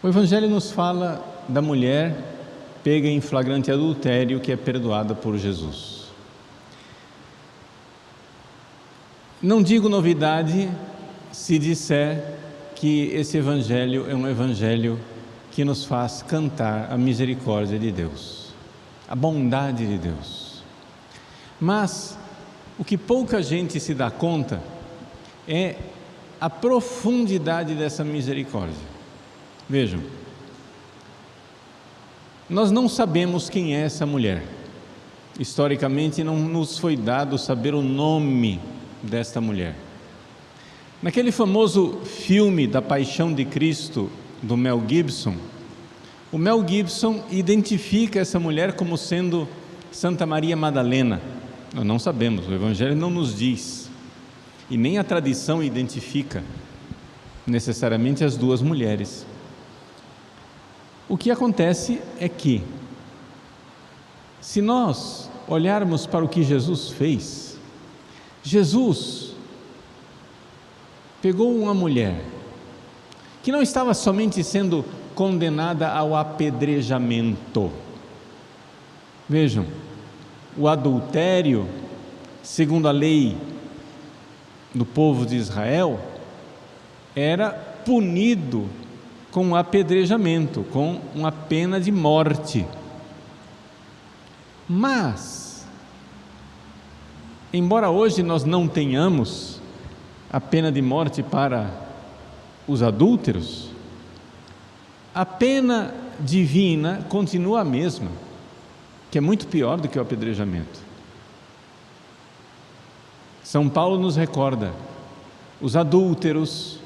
O Evangelho nos fala da mulher pega em flagrante adultério que é perdoada por Jesus. Não digo novidade se disser que esse Evangelho é um Evangelho que nos faz cantar a misericórdia de Deus, a bondade de Deus. Mas o que pouca gente se dá conta é a profundidade dessa misericórdia. Vejam, nós não sabemos quem é essa mulher. Historicamente não nos foi dado saber o nome desta mulher. Naquele famoso filme da Paixão de Cristo, do Mel Gibson, o Mel Gibson identifica essa mulher como sendo Santa Maria Madalena. Nós não sabemos, o Evangelho não nos diz, e nem a tradição identifica necessariamente as duas mulheres. O que acontece é que, se nós olharmos para o que Jesus fez, Jesus pegou uma mulher que não estava somente sendo condenada ao apedrejamento. Vejam, o adultério, segundo a lei do povo de Israel, era punido com apedrejamento, com uma pena de morte. Mas, embora hoje nós não tenhamos a pena de morte para os adúlteros, a pena divina continua a mesma, que é muito pior do que o apedrejamento. São Paulo nos recorda: os adúlteros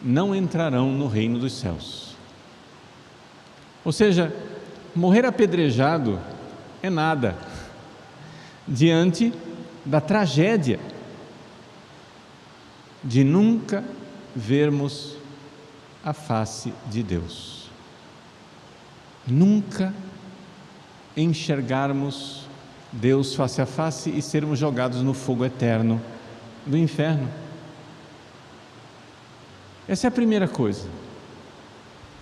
não entrarão no reino dos céus. Ou seja, morrer apedrejado é nada diante da tragédia de nunca vermos a face de Deus, nunca enxergarmos Deus face a face e sermos jogados no fogo eterno do inferno. Essa é a primeira coisa.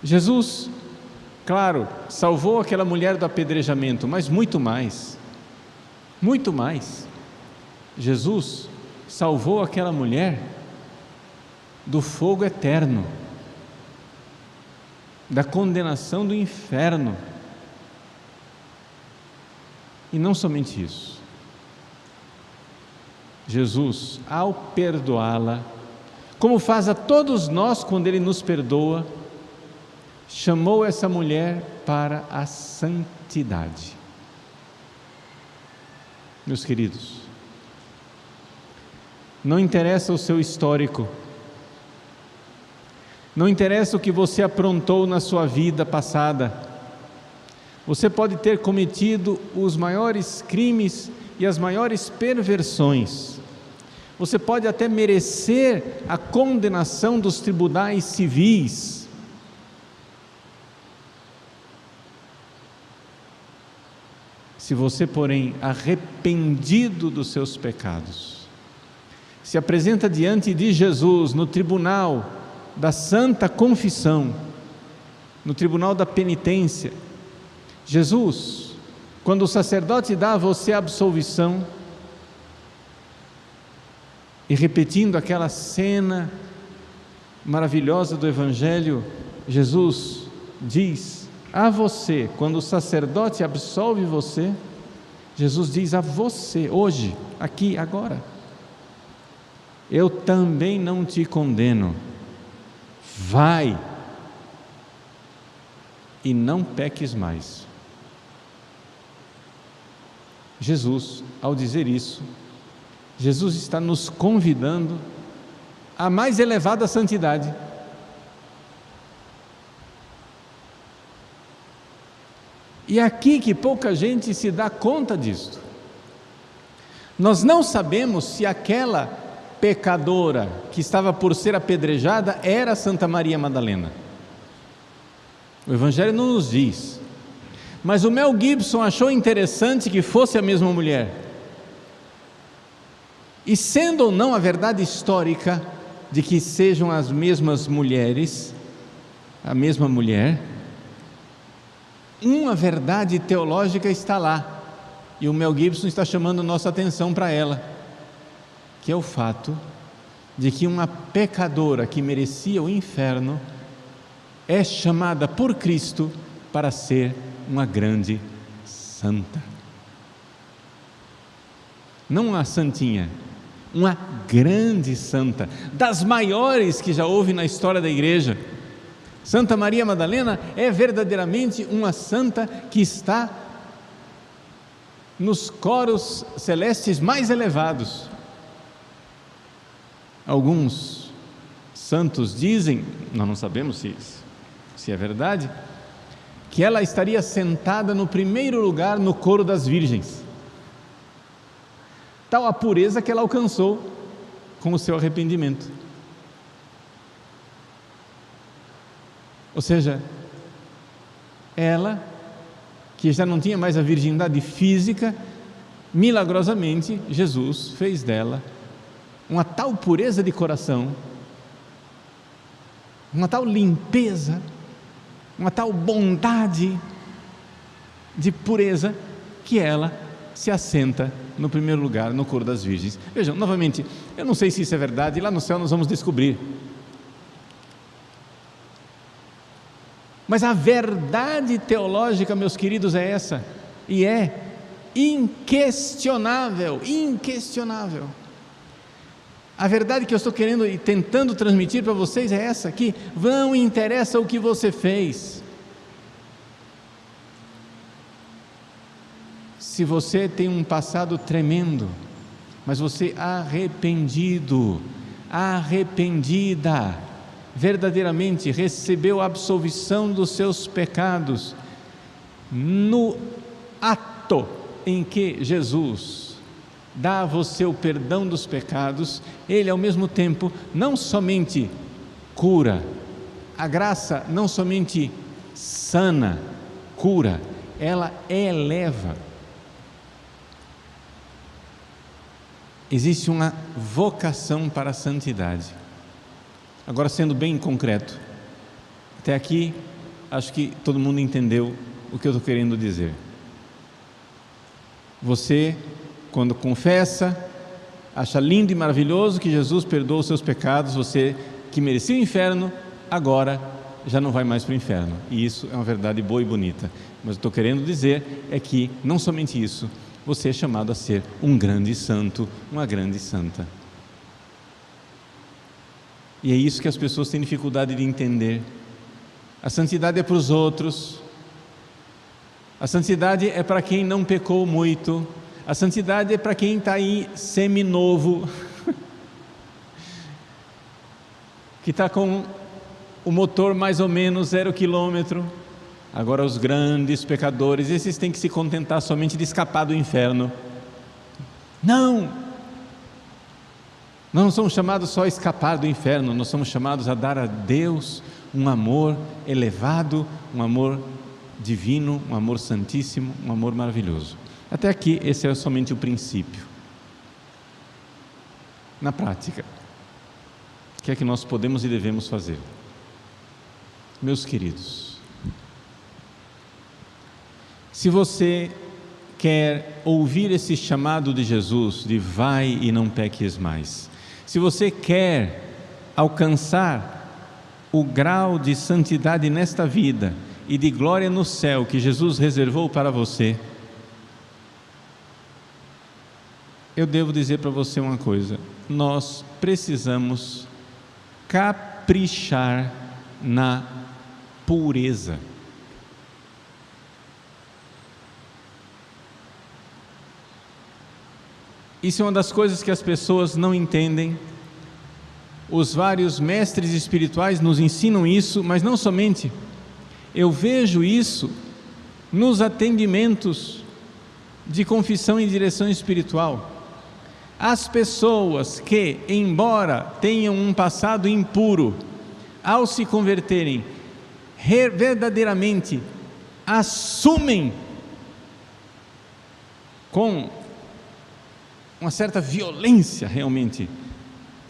Jesus, claro, salvou aquela mulher do apedrejamento, mas muito mais. Jesus salvou aquela mulher do fogo eterno, da condenação do inferno. E não somente isso. Jesus, ao perdoá-la, como faz a todos nós quando Ele nos perdoa, chamou essa mulher para a santidade. Meus queridos, não interessa o seu histórico, não interessa o que você aprontou na sua vida passada. Você pode ter cometido os maiores crimes e as maiores perversões. Você pode até merecer a condenação dos tribunais civis. Se você, porém, arrependido dos seus pecados, se apresenta diante de Jesus no tribunal da Santa Confissão, no tribunal da penitência, Jesus, quando o sacerdote dá a você a absolvição, e repetindo aquela cena maravilhosa do Evangelho, Jesus diz a você, quando o sacerdote absolve você, Jesus diz a você, hoje, aqui, agora: eu também não te condeno, vai e não peques mais. Jesus, ao dizer isso, Jesus está nos convidando à mais elevada santidade. E é aqui que pouca gente se dá conta disto. Nós não sabemos se aquela pecadora que estava por ser apedrejada era Santa Maria Madalena. O Evangelho não nos diz. Mas o Mel Gibson achou interessante que fosse a mesma mulher. E sendo ou não a verdade histórica de que sejam as mesmas mulheres, a mesma mulher, uma verdade teológica está lá, e o Mel Gibson está chamando nossa atenção para ela, que é o fato de que uma pecadora que merecia o inferno é chamada por Cristo para ser uma grande santa. Não uma santinha, uma grande santa, das maiores que já houve na história da igreja. Santa Maria Madalena é verdadeiramente uma santa que está nos coros celestes mais elevados. Alguns santos dizem, nós não sabemos se é verdade, que ela estaria sentada no primeiro lugar no coro das virgens. Tal a pureza que ela alcançou com o seu arrependimento. Ou seja, ela, que já não tinha mais a virgindade física, milagrosamente Jesus fez dela uma tal pureza de coração, uma tal limpeza, uma tal bondade de pureza, que ela se assenta no primeiro lugar no coro das virgens. Vejam, novamente, eu não sei se isso é verdade, lá no céu nós vamos descobrir. Mas a verdade teológica, meus queridos, é essa, e é inquestionável, inquestionável. A verdade que eu estou querendo e tentando transmitir para vocês é essa, que não interessa o que você fez. Se você tem um passado tremendo, mas você arrependido, arrependida, verdadeiramente recebeu a absolvição dos seus pecados, no ato em que Jesus dá a você o perdão dos pecados, Ele ao mesmo tempo não somente cura, a graça não somente sana, cura, ela eleva. Existe uma vocação para a santidade. Agora, sendo bem concreto, até aqui acho que todo mundo entendeu o que eu estou querendo dizer. Você, quando confessa, acha lindo e maravilhoso que Jesus perdoou os seus pecados, você que merecia o inferno, agora já não vai mais para o inferno, e isso é uma verdade boa e bonita, mas eu estou querendo dizer é que, não somente isso, você é chamado a ser um grande santo, uma grande santa. E é isso que as pessoas têm dificuldade de entender. A santidade é para os outros, a santidade é para quem não pecou muito, a santidade é para quem está aí seminovo, que está com o motor mais ou menos 0 km. Agora os grandes pecadores, esses têm que se contentar somente de escapar do inferno. Não! Nós não somos chamados só a escapar do inferno, nós somos chamados a dar a Deus um amor elevado, um amor divino, um amor santíssimo, um amor maravilhoso. Até aqui, esse é somente o princípio. Na prática, o que é que nós podemos e devemos fazer? Meus queridos, se você quer ouvir esse chamado de Jesus, de vai e não peques mais, se você quer alcançar o grau de santidade nesta vida e de glória no céu que Jesus reservou para você, eu devo dizer para você uma coisa: nós precisamos caprichar na pureza. Isso é uma das coisas que as pessoas não entendem. Os vários mestres espirituais nos ensinam isso, mas não somente. Eu vejo isso nos atendimentos de confissão e direção espiritual. As pessoas que, embora tenham um passado impuro, ao se converterem, verdadeiramente assumem com uma certa violência realmente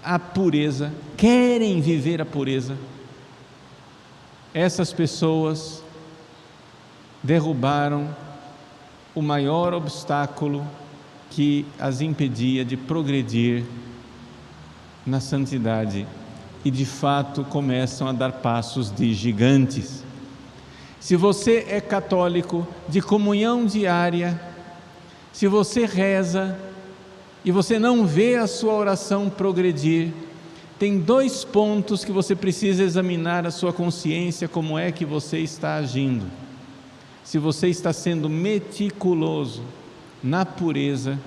a pureza, querem viver a pureza. essas pessoas derrubaram o maior obstáculo que as impedia de progredir na santidade e de fato começam a dar passos de gigantes. Se você é católico de comunhão diária, se você reza e você não vê a sua oração progredir, tem 2 pontos que você precisa examinar a sua consciência, como é que você está agindo. Se você está sendo meticuloso na pureza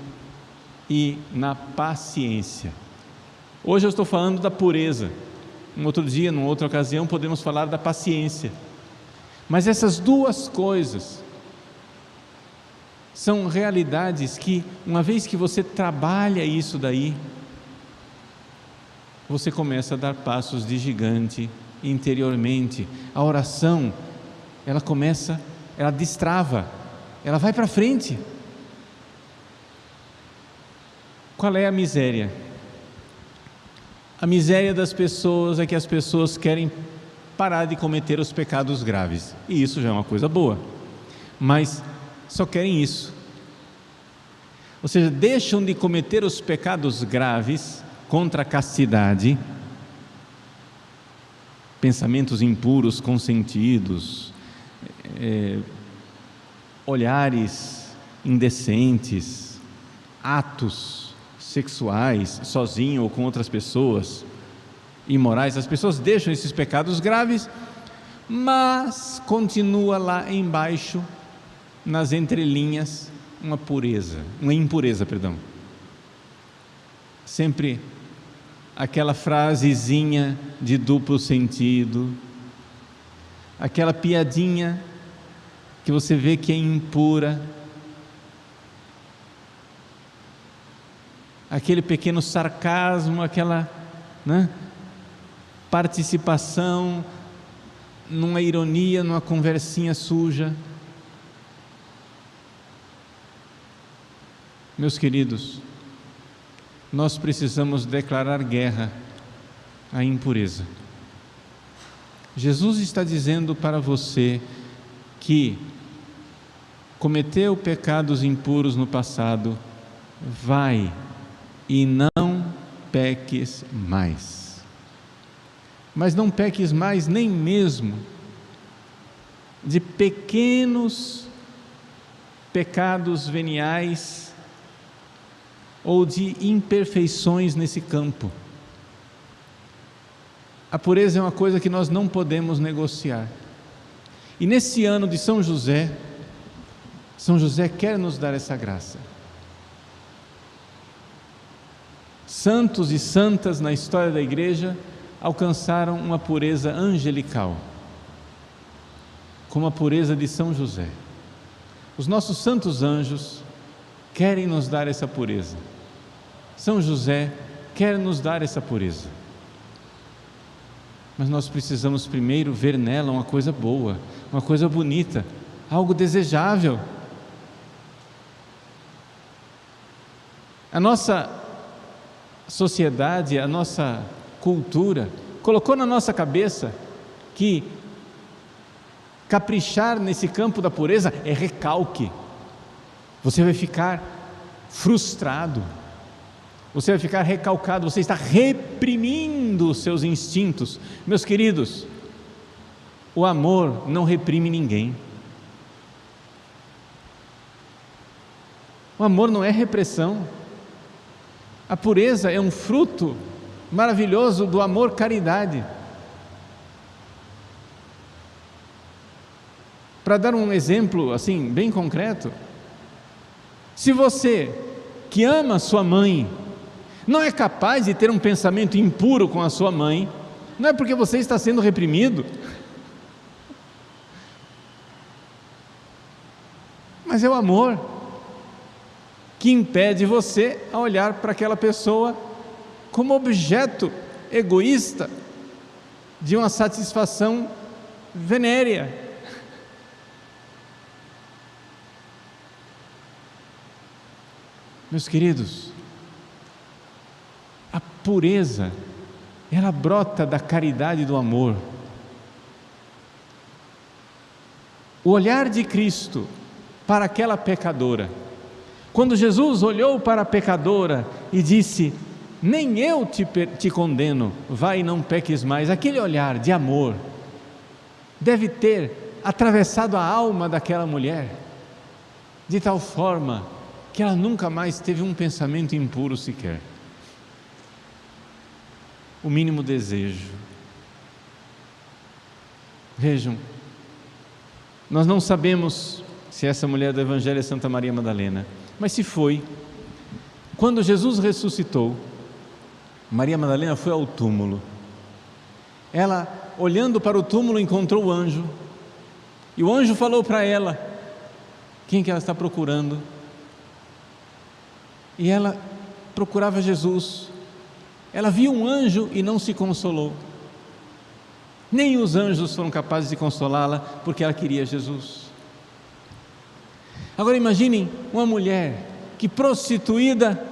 e na paciência. Hoje eu estou falando da pureza. Um outro dia, numa outra ocasião, podemos falar da paciência. Mas essas 2 coisas são realidades que, uma vez que você trabalha isso daí, você começa a dar passos de gigante interiormente. A oração, ela destrava, ela vai para frente. Qual é a miséria? A miséria das pessoas é que as pessoas querem parar de cometer os pecados graves, e isso já é uma coisa boa, mas só querem isso, ou seja, deixam de cometer os pecados graves contra a castidade, pensamentos impuros, consentidos, olhares indecentes, atos sexuais, sozinho ou com outras pessoas, imorais. As pessoas deixam esses pecados graves, mas continua lá embaixo, nas entrelinhas, uma impureza. Sempre aquela frasezinha de duplo sentido, aquela piadinha que você vê que é impura, aquele pequeno sarcasmo, aquela participação numa ironia, numa conversinha suja. Meus queridos, nós precisamos declarar guerra à impureza. Jesus está dizendo para você que cometeu pecados impuros no passado, vai e não peques mais. Mas não peques mais nem mesmo de pequenos pecados veniais ou de imperfeições nesse campo. A pureza é uma coisa que nós não podemos negociar. E nesse ano de São José quer nos dar essa graça. Santos e santas na história da igreja alcançaram uma pureza angelical, como a pureza de São José. Os nossos santos anjos querem nos dar essa pureza. São José quer nos dar essa pureza. Mas nós precisamos primeiro ver nela uma coisa boa, uma coisa bonita, algo desejável. A nossa sociedade, a nossa cultura colocou na nossa cabeça que caprichar nesse campo da pureza é recalque. Você vai ficar frustrado, você vai ficar recalcado, você está reprimindo os seus instintos. Meus queridos, o amor não reprime ninguém. O amor não é repressão. A pureza é um fruto maravilhoso do amor caridade. Para dar um exemplo assim bem concreto, se você que ama sua mãe não é capaz de ter um pensamento impuro com a sua mãe, não é porque você está sendo reprimido, mas é o amor que impede você a olhar para aquela pessoa como objeto egoísta de uma satisfação venérea. Meus queridos, a pureza, ela brota da caridade e do amor. O olhar de Cristo para aquela pecadora. Quando Jesus olhou para a pecadora e disse: nem eu te condeno, vai e não peques mais. Aquele olhar de amor deve ter atravessado a alma daquela mulher, de tal forma que ela nunca mais teve um pensamento impuro sequer. O mínimo desejo. Vejam, nós não sabemos se essa mulher do Evangelho é Santa Maria Madalena, mas se foi, quando Jesus ressuscitou, Maria Madalena foi ao túmulo. Ela, olhando para o túmulo, encontrou o anjo, e o anjo falou para ela quem que ela está procurando, e ela procurava Jesus. Ela viu um anjo e não se consolou, nem os anjos foram capazes de consolá-la, porque ela queria Jesus. Agora imaginem uma mulher que, prostituída,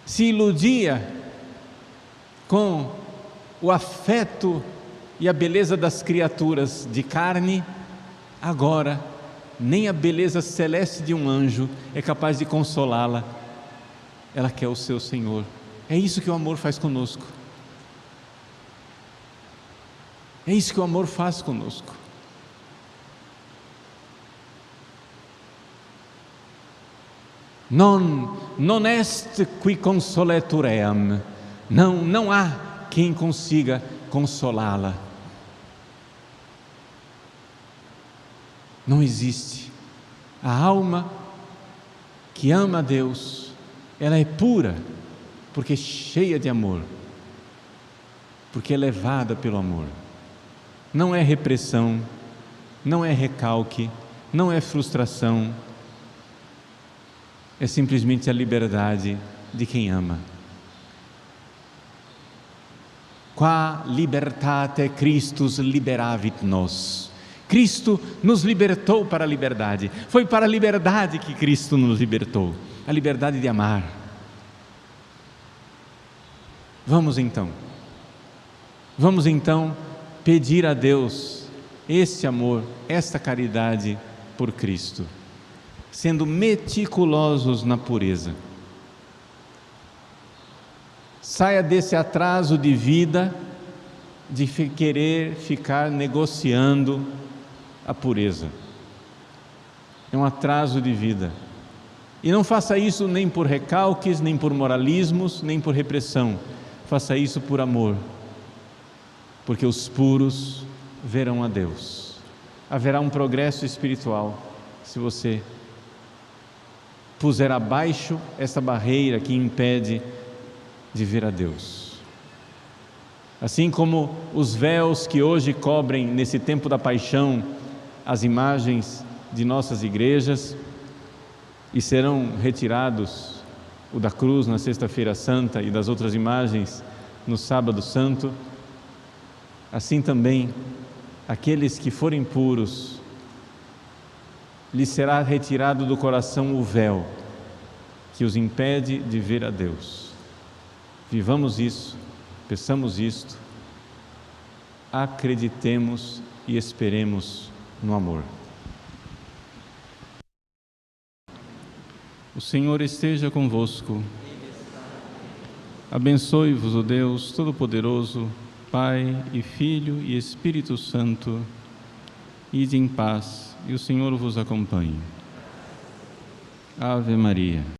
se iludia com o afeto e a beleza das criaturas de carne. Agora nem a beleza celeste de um anjo é capaz de consolá-la. Ela quer o seu Senhor. É isso que o amor faz conosco. É isso que o amor faz conosco. Non est qui consoletur eam. Não há quem consiga consolá-la. Não existe. A alma que ama a Deus, ela é pura, porque é cheia de amor, porque é levada pelo amor. Não é repressão, não é recalque, não é frustração, é simplesmente a liberdade de quem ama. Qua libertate Christus liberavit nos. Cristo nos libertou para a liberdade. Foi para a liberdade que Cristo nos libertou, a liberdade de amar. Vamos então pedir a Deus este amor, esta caridade por Cristo, sendo meticulosos na pureza. Saia desse atraso de vida, de querer ficar negociando a pureza. É um atraso de vida. E não faça isso nem por recalques, nem por moralismos, nem por repressão. Faça isso por amor, porque os puros verão a Deus. Haverá um progresso espiritual se você puser abaixo essa barreira que impede de ver a Deus. Assim como os véus que hoje cobrem nesse tempo da paixão as imagens de nossas igrejas e serão retirados, o da cruz na sexta-feira santa e das outras imagens no sábado santo, assim também aqueles que forem puros, lhes será retirado do coração o véu que os impede de ver a Deus. Vivamos isso, peçamos isto, acreditemos e esperemos no amor. O Senhor esteja convosco. Abençoe-vos o Deus Todo-Poderoso, Pai e Filho e Espírito Santo. Ide em paz, e o Senhor vos acompanhe. Ave Maria.